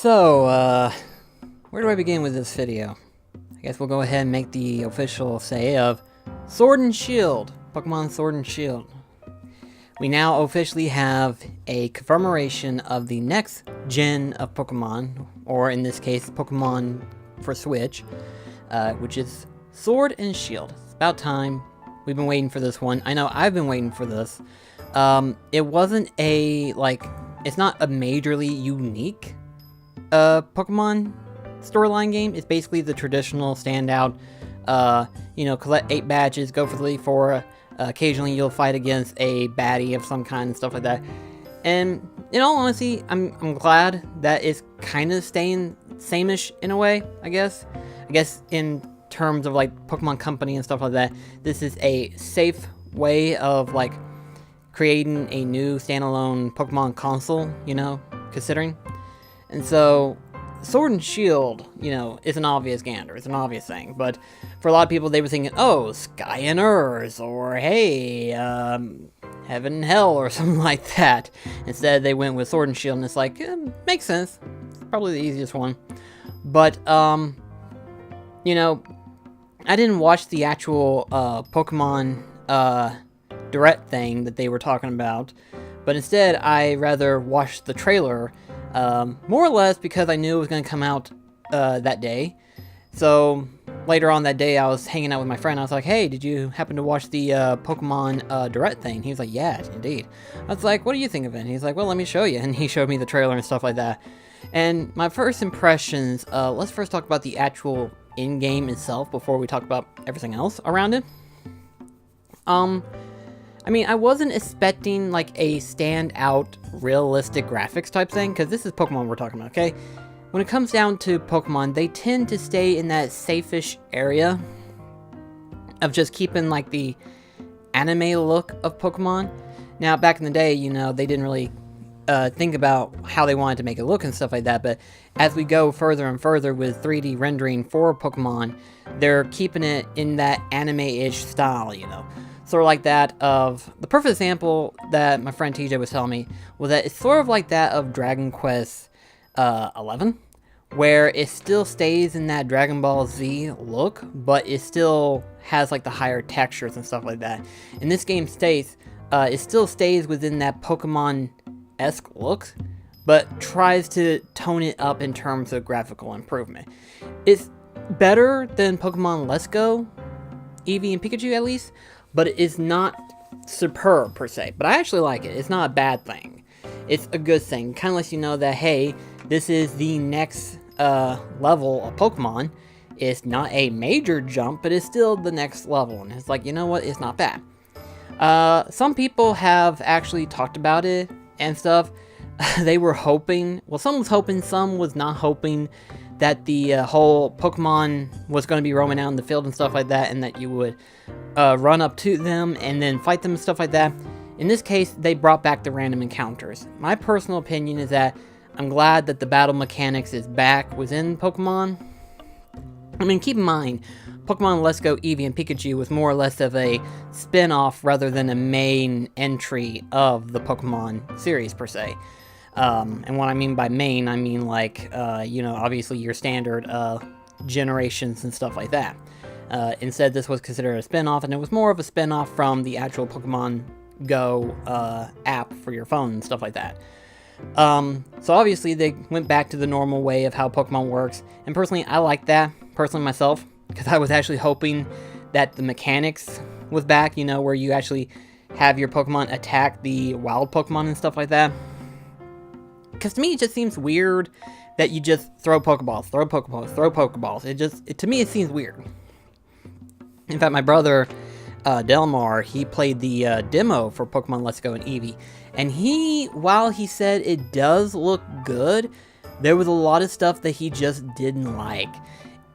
So, where do I begin with this video? I guess we'll go ahead and make the official say of Sword and Shield. Pokemon Sword and Shield. We now officially have a confirmation of the next gen of Pokemon, or in this case, Pokemon for Switch, which is Sword and Shield. It's about time. We've been waiting for this one. I know I've been waiting for this. It wasn't a, it's not a majorly unique Pokemon storyline game. It's basically the traditional standout, collect 8 badges, go for the Elite Four. Occasionally you'll fight against a baddie of some kind and stuff like that. And in all honesty, I'm glad that it's kind of staying same-ish in a way, I guess. I guess in terms of like Pokemon Company and stuff like that, this is a safe way of like creating a new standalone Pokemon console, considering. And so Sword and Shield, is an obvious gander. It's an obvious thing. But for a lot of people, they were thinking, oh, Sky and Earth, or hey, Heaven and Hell, or something like that. Instead, they went with Sword and Shield, and it's like, makes sense. It's probably the easiest one. But, I didn't watch the actual Pokemon Direct thing that they were talking about. But instead, I rather watched the trailer, more or less because I knew it was going to come out that day. So later on that day, I was hanging out with my friend. I was like, hey, did you happen to watch the Pokemon Direct thing? He was like, yeah, indeed. I was like, what do you think of it? And he's like, well, let me show you. And he showed me the trailer and stuff like that. And my first impressions, let's first talk about the actual in-game itself before we talk about everything else around it. I wasn't expecting like a standout realistic graphics type thing, because this is Pokemon we're talking about, okay? When it comes down to Pokemon, they tend to stay in that safe-ish area of just keeping like the anime look of Pokemon. Now, back in the day, they didn't really think about how they wanted to make it look and stuff like that, but as we go further and further with 3D rendering for Pokemon, they're keeping it in that anime-ish style, Sort of like that of, the perfect example that my friend TJ was telling me was that it's sort of like that of Dragon Quest 11, where it still stays in that Dragon Ball Z look, but it still has like the higher textures and stuff like that. In this game states, it still stays within that Pokemon-esque look, but tries to tone it up in terms of graphical improvement. It's better than Pokemon Let's Go, Eevee and Pikachu at least, but it's not superb per se. But I actually like it. It's not a bad thing. It's a good thing. Kind of lets you know that, hey, this is the next level of Pokemon. It's not a major jump, but it's still the next level. And it's like, you know what? It's not bad. Some people have actually talked about it and stuff. They were hoping, well, some was hoping, some was not hoping that the whole Pokemon was going to be roaming out in the field and stuff like that, and that you would run up to them and then fight them and stuff like that. In this case, they brought back the random encounters. My personal opinion is that I'm glad that the battle mechanics is back within Pokemon. Keep in mind, Pokemon Let's Go Eevee and Pikachu was more or less of a spin-off rather than a main entry of the Pokemon series per se. And what I mean by main, I mean like, obviously your standard generations and stuff like that. Instead, this was considered a spin-off, and it was more of a spin-off from the actual Pokemon Go app for your phone and stuff like that. So obviously they went back to the normal way of how Pokemon works, and personally I like that, myself, because I was actually hoping that the mechanics was back, where you actually have your Pokemon attack the wild Pokemon and stuff like that. Because to me, it just seems weird that you just throw Pokeballs. To me, it seems weird. In fact, my brother, Delmar, he played the demo for Pokemon Let's Go and Eevee. And while he said it does look good, there was a lot of stuff that he just didn't like.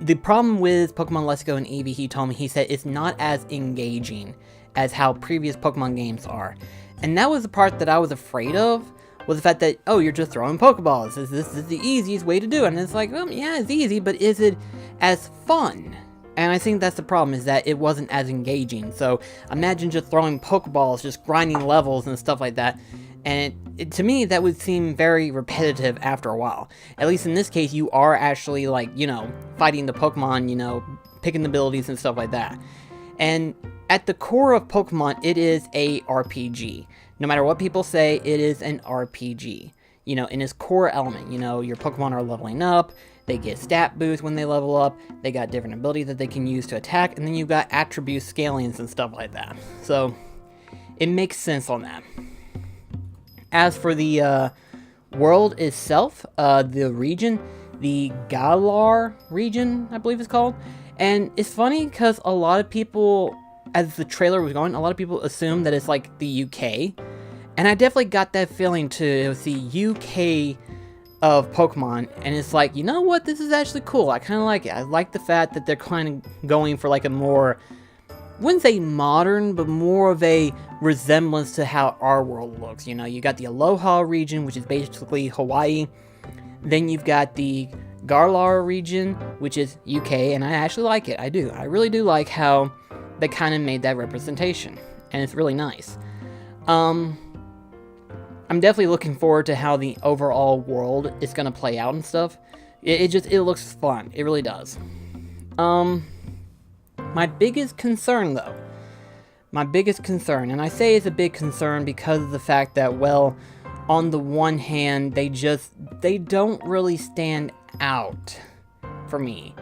The problem with Pokemon Let's Go and Eevee, he told me, he said it's not as engaging as how previous Pokemon games are. And that was the part that I was afraid of, was the fact that, oh, you're just throwing Pokeballs. This is the easiest way to do it. And it's like, well, yeah, it's easy, but is it as fun? And I think that's the problem, is that it wasn't as engaging. So imagine just throwing Pokeballs, just grinding levels and stuff like that. And to me, that would seem very repetitive after a while. At least in this case, you are actually, like, you know, fighting the Pokemon, you know, picking the abilities and stuff like that. And at the core of Pokemon, it is a RPG. No matter what people say, it is an RPG. You know, in its core element, you know, your Pokemon are leveling up, they get stat boosts when they level up, they got different abilities that they can use to attack, and then you've got attribute scalings and stuff like that. So, it makes sense on that. As for the world itself, the region, the Galar region, I believe it's called, and it's funny because a lot of people, as the trailer was going, a lot of people assume that it's like the UK, and I definitely got that feeling too. It was the UK of Pokemon, and it's like, you know what, this is actually cool. I kind of like it. I like the fact that they're kind of going for like a more, wouldn't say modern, but more of a resemblance to how our world looks. You know, you got the Aloha region, which is basically Hawaii. Then you've got the Galar region, which is UK, and I actually like it. I do. I really do like how they kind of made that representation, and it's really nice. I'm definitely looking forward to how the overall world is going to play out and stuff. It looks fun. It really does. My biggest concern, though, and I say it's a big concern because of the fact that, well, on the one hand, they don't really stand out for me.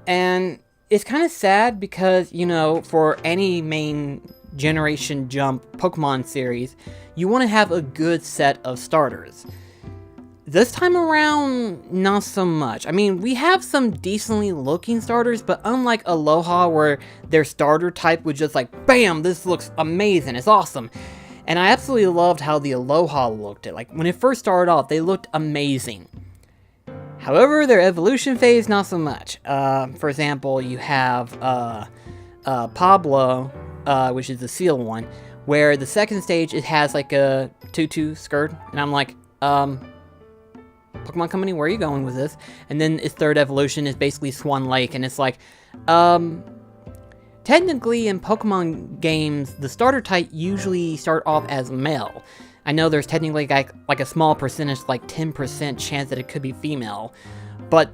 And it's kind of sad because, you know, for any main generation jump Pokemon series, you want to have a good set of starters. This time around, not so much. I mean, we have some decently looking starters, but unlike Aloha, where their starter type was just like, bam, this looks amazing, it's awesome. And I absolutely loved how the Aloha looked. Like, when it first started off, they looked amazing. However, their evolution phase, not so much. For example, you have Pablo, which is the seal one, where the second stage, it has like a tutu skirt, and I'm like, Pokemon Company, where are you going with this? And then its third evolution is basically Swan Lake, and it's like, technically in Pokemon games, the starter type usually start off as male. I know there's technically like a small percentage, like 10% chance that it could be female, but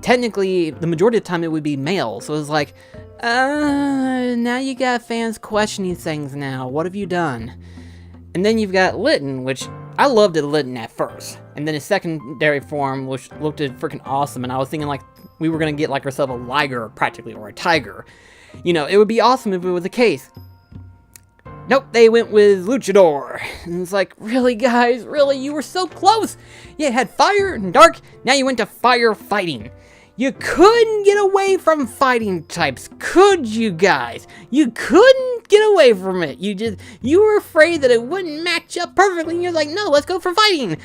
technically the majority of the time it would be male, so it's like, now you got fans questioning things now. What have you done? And then you've got Litten, which I loved it Litten at first. And then his secondary form, which looked freaking awesome. And I was thinking like we were going to get like ourselves a Liger practically, or a Tiger. You know, it would be awesome if it was the case. Nope, they went with Luchador. And it's like, really guys, really? You were so close. You had fire and dark, now you went to fire fighting. You couldn't get away from fighting types, could you guys? You couldn't get away from it. You were afraid that it wouldn't match up perfectly, and you're like, no, let's go for fighting.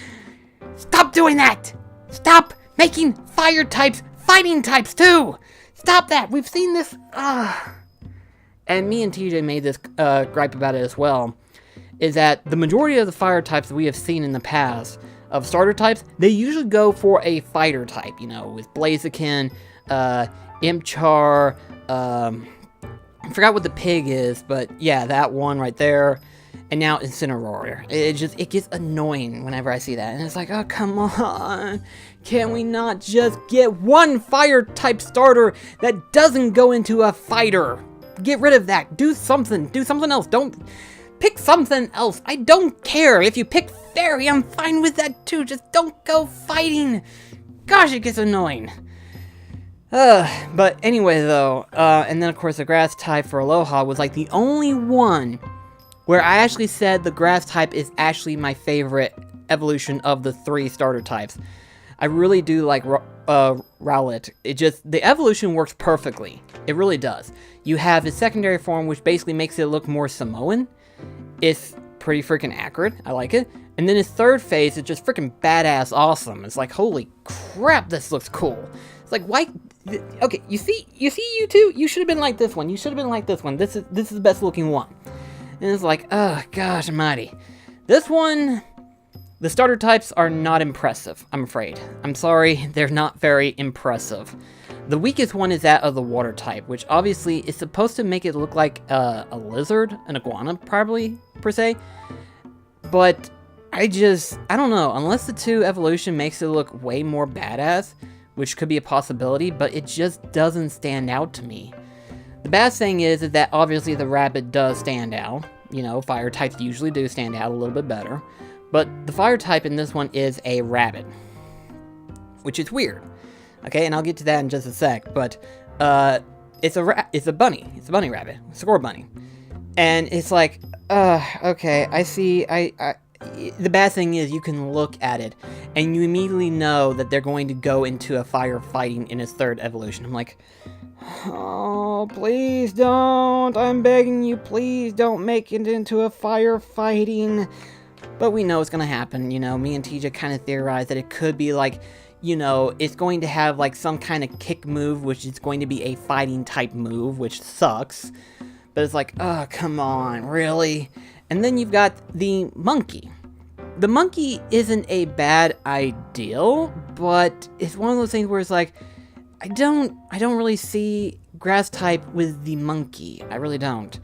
Stop doing that. Stop making fire types fighting types too. Stop that. We've seen this. And me and TJ made this gripe about it as well, is that the majority of the fire types that we have seen in the past of starter types, they usually go for a fighter type, you know, with Blaziken, Imchar, I forgot what the pig is, but yeah, that one right there, and now Incineroar. It gets annoying whenever I see that, and it's like, oh, come on, can we not just get one fire type starter that doesn't go into a fighter? Get rid of that, do something else, don't... Pick something else. I don't care. If you pick fairy, I'm fine with that too. Just don't go fighting. Gosh, it gets annoying. But anyway, though, and then of course the grass type for Aloha was like the only one where I actually said the grass type is actually my favorite evolution of the 3 starter types. I really do like Rowlet. The evolution works perfectly. It really does. You have his secondary form, which basically makes it look more Samoan. It's pretty freaking accurate. I like it. And then his third phase is just freaking badass awesome. It's like, holy crap, this looks cool. It's like, why? Okay, you see, you two? You should have been like this one. You should have been like this one. This is the best looking one. And it's like, oh, gosh almighty. This one, the starter types are not impressive, I'm afraid. I'm sorry, they're not very impressive. The weakest one is that of the water type, which obviously is supposed to make it look like a lizard, an iguana probably, per se. But I don't know, unless the 2 evolution makes it look way more badass, which could be a possibility, but it just doesn't stand out to me. The bad thing is that obviously the rabbit does stand out. You know, fire types usually do stand out a little bit better. But the fire type in this one is a rabbit, which is weird. Okay, and I'll get to that in just a sec, but it's a bunny. It's a bunny rabbit. Score bunny. And it's like, okay, I see, the bad thing is you can look at it and you immediately know that they're going to go into a firefighting in its 3rd evolution. I'm like, oh, please don't. I'm begging you, please don't make it into a firefighting. But we know it's going to happen. You know, me and TJ kind of theorized that it could be like, you know, it's going to have like some kind of kick move, which is going to be a fighting type move, which sucks. But it's like, oh, come on, really? And then you've got the monkey. The monkey isn't a bad ideal, but it's one of those things where it's like, I don't really see grass type with the monkey. I really don't.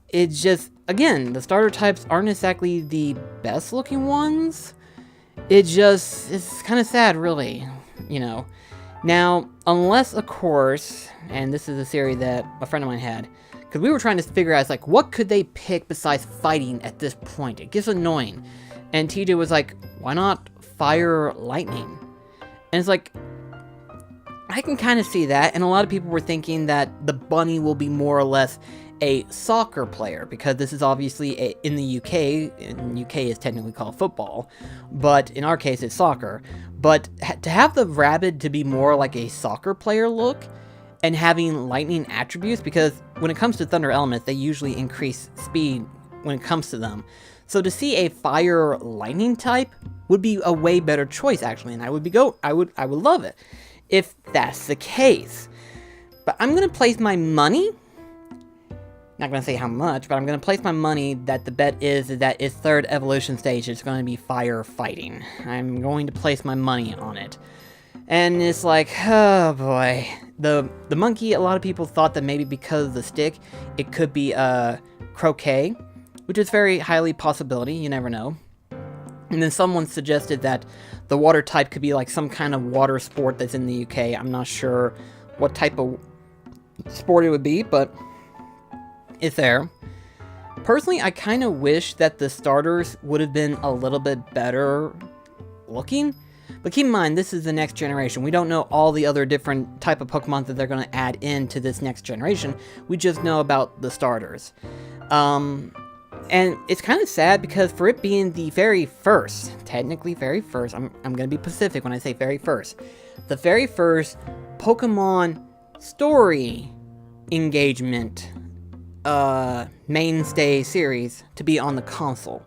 It's just, again, the starter types aren't exactly the best looking ones. It's kind of sad, really, you know. Now, unless, of course, and this is a theory that a friend of mine had, because we were trying to figure out, like, what could they pick besides fighting at this point? It gets annoying. And TJ was like, why not fire lightning? And it's like, I can kind of see that. And a lot of people were thinking that the bunny will be more or less a soccer player, because this is obviously in the UK, and UK is technically called football, but in our case it's soccer. But to have the rabbit to be more like a soccer player look, and having lightning attributes, because when it comes to thunder elements, they usually increase speed when it comes to them. So to see a fire lightning type would be a way better choice, actually, and I would love it if that's the case. But I'm gonna place my money. Not gonna say how much, but I'm gonna place my money that the bet is that its 3rd evolution stage is gonna be fire fighting. I'm going to place my money on it. And it's like, oh boy. The monkey, a lot of people thought that maybe because of the stick, it could be croquet, which is very highly possibility, you never know. And then someone suggested that the water type could be like some kind of water sport that's in the UK. I'm not sure what type of sport it would be, but it's there. Personally, I kind of wish that the starters would have been a little bit better looking. But keep in mind, this is the next generation. We don't know all the other different type of Pokemon that they're going to add into this next generation. We just know about the starters. And it's kind of sad because for it being the very first, technically very first, I'm going to be specific when I say very first. The very first Pokemon story engagement mainstay series to be on the console.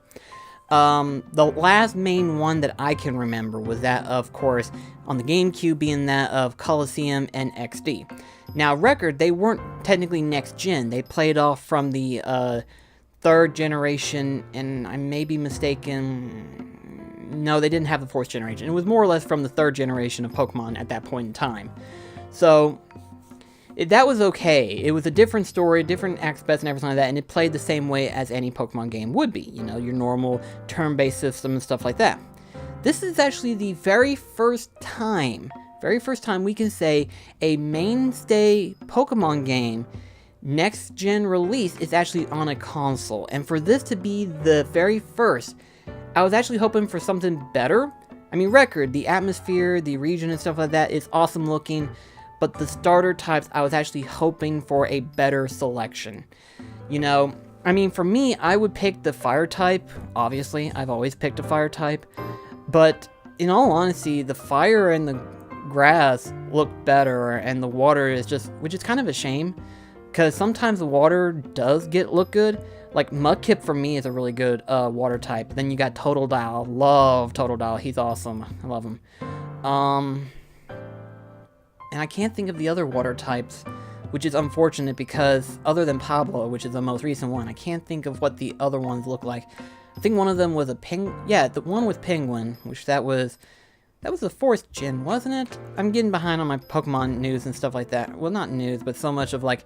The last main one that I can remember was that, of course, on the GameCube being that of Coliseum and XD. Now, record, they weren't technically next gen. They played off from the 3rd generation, and I may be mistaken. No, they didn't have the 4th generation. It was more or less from the 3rd generation of Pokemon at that point in time. So that was okay. It was a different story, different aspects and everything like that, and it played the same way as any Pokemon game would be. You know, your normal turn-based system and stuff like that. This is actually the very first time we can say a mainstay Pokemon game next-gen release is actually on a console. And for this to be the very first, I was actually hoping for something better. I mean, record, the atmosphere, the region and stuff like that is awesome looking. But the starter types, I was actually hoping for a better selection. You know, I mean, for me, I would pick the fire type. Obviously, I've always picked a fire type. But in all honesty, the fire and the grass look better, and the water is just, which is kind of a shame, because sometimes the water does look good. Like Mudkip for me is a really good water type. Then you got Totodile. Love Totodile. He's awesome. I love him. And I can't think of the other water types, which is unfortunate because other than Pablo, which is the most recent one, I can't think of what the other ones look like. I think one of them was a yeah, the one with Penguin, which that was the 4th gen, wasn't it? I'm getting behind on my Pokemon news and stuff like that. Well, not news, but so much of like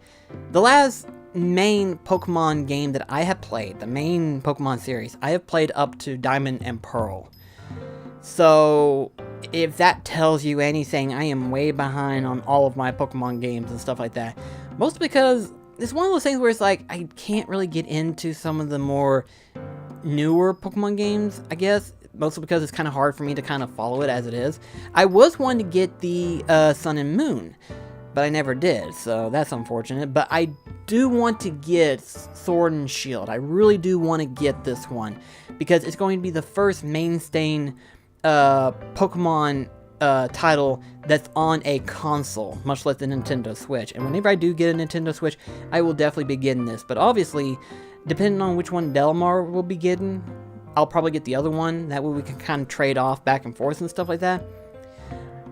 the last main Pokemon game that I have played, the main Pokemon series, I have played up to Diamond and Pearl. So, if that tells you anything, I am way behind on all of my Pokemon games and stuff like that. Mostly because it's one of those things where it's like, I can't really get into some of the more newer Pokemon games, I guess. Mostly because it's kind of hard for me to kind of follow it as it is. I was wanting to get the Sun and Moon, but I never did, so that's unfortunate. But I do want to get Sword and Shield. I really do want to get this one, because it's going to be the first mainstay Pokemon title that's on a console, much less the Nintendo Switch. And whenever I do get a Nintendo Switch, I will definitely be getting this. But obviously, depending on which one Delmar will be getting, I'll probably get the other one. That way we can kind of trade off back and forth and stuff like that.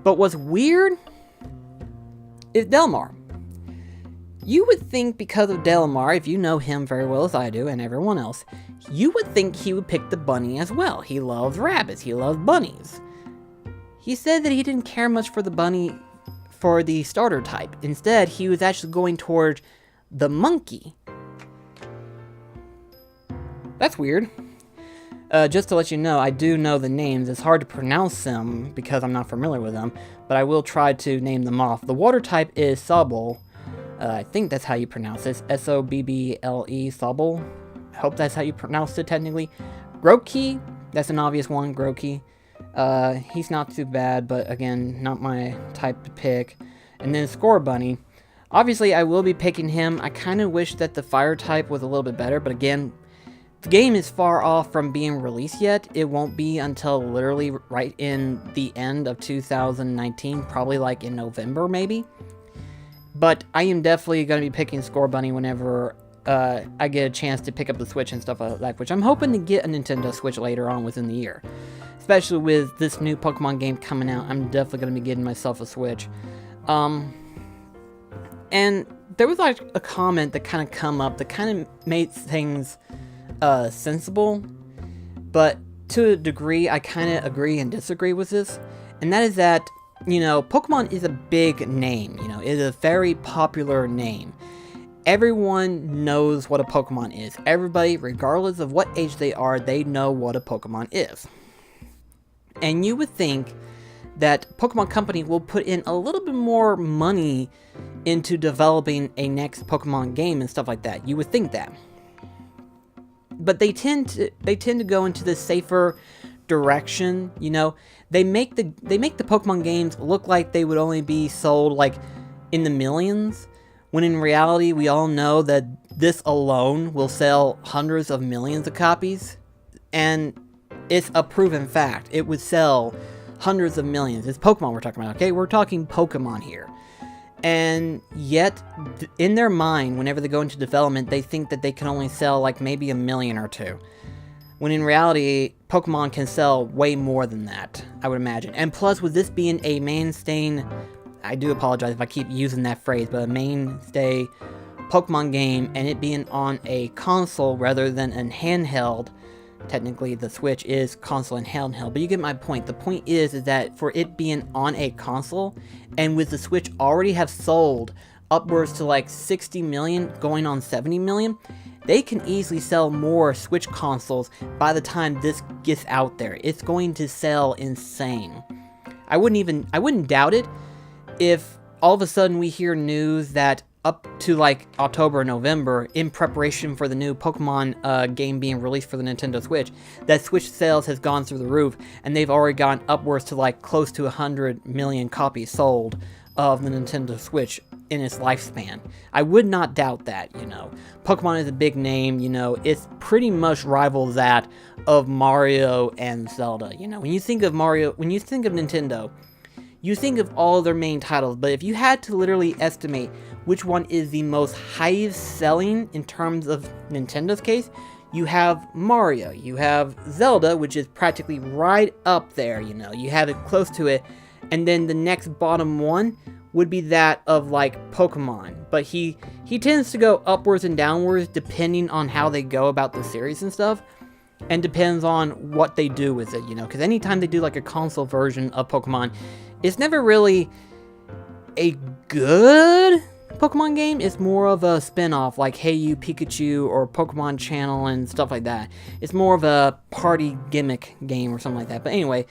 But what's weird is Delmar. You would think because of Delmar, if you know him very well as I do, and everyone else, you would think he would pick the bunny as well. He loves rabbits. He loves bunnies. He said that he didn't care much for the bunny for the starter type. Instead, he was actually going toward the monkey. That's weird. Just to let you know, I do know the names. It's hard to pronounce them because I'm not familiar with them, but I will try to name them off. The water type is Sobble. I think that's how you pronounce it. S-O-B-B-L-E, Sobble. I hope that's how you pronounce it technically. Grookey, that's an obvious one, Grookey. He's not too bad, but again, not my type to pick. And then Scorbunny. Obviously, I will be picking him. I kind of wish that the fire type was a little bit better, but again, the game is far off from being released yet. It won't be until literally right in the end of 2019, probably like in November maybe. But I am definitely going to be picking Scorbunny whenever I get a chance to pick up the Switch and stuff like that, which I'm hoping to get a Nintendo Switch later on within the year. Especially with this new Pokemon game coming out, I'm definitely going to be getting myself a Switch. And there was like a comment that kind of come up that kind of made things sensible, but to a degree I kind of agree and disagree with this, and that is that, you know, Pokemon is a big name, you know, it is a very popular name. Everyone knows what a Pokemon is. Everybody, regardless of what age they are, they know what a Pokemon is. And you would think that Pokemon Company will put in a little bit more money into developing a next Pokemon game and stuff like that. You would think that. But they tend to go into the safer direction, you know. They make the Pokemon games look like they would only be sold like in the millions, when in reality we all know that this alone will sell hundreds of millions of copies, and it's a proven fact. It would sell hundreds of millions. It's Pokemon we're talking about, okay? We're talking Pokemon here. And yet, in their mind, whenever they go into development, they think that they can only sell like maybe 1 million or 2. When in reality, Pokemon can sell way more than that, I would imagine. And plus, with this being a mainstay, I do apologize if I keep using that phrase, but a mainstay Pokemon game, and it being on a console rather than a handheld. Technically, the Switch is console and handheld, but you get my point. The point is that for it being on a console, and with the Switch already have sold upwards to like 60 million, going on 70 million, they can easily sell more Switch consoles by the time this gets out there. It's going to sell insane. I wouldn't doubt it if all of a sudden we hear news that up to like October or November, in preparation for the new Pokemon game being released for the Nintendo Switch, that Switch sales has gone through the roof, and they've already gone upwards to like close to 100 million copies sold of the Nintendo Switch in its lifespan. I would not doubt that, you know. Pokemon is a big name, you know, it's pretty much rivals that of Mario and Zelda. You know, when you think of Nintendo, you think of all their main titles, but if you had to literally estimate which one is the most highest selling in terms of Nintendo's case, you have Mario, you have Zelda, which is practically right up there, you know, you have it close to it, and then the next bottom one would be that of like Pokemon, but he tends to go upwards and downwards depending on how they go about the series and stuff, and depends on what they do with it, you know, because anytime they do like a console version of Pokemon, it's never really a good Pokemon game is more of a spin-off, like Hey You Pikachu or Pokemon Channel and stuff like that. It's more of a party gimmick game or something like that. But anyway,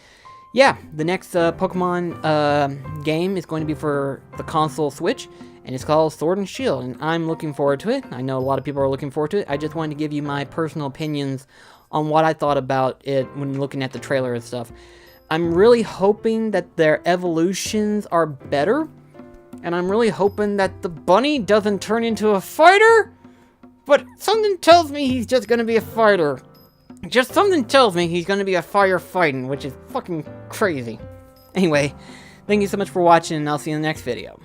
yeah, the next Pokemon game is going to be for the console Switch, and it's called Sword and Shield, and I'm looking forward to it. I know a lot of people are looking forward to it. I just wanted to give you my personal opinions on what I thought about it when looking at the trailer and stuff. I'm really hoping that their evolutions are better, and I'm really hoping that the bunny doesn't turn into a fighter, but something tells me he's just gonna be a fighter. Just something tells me he's gonna be a firefighting, which is fucking crazy. Anyway, thank you so much for watching, and I'll see you in the next video.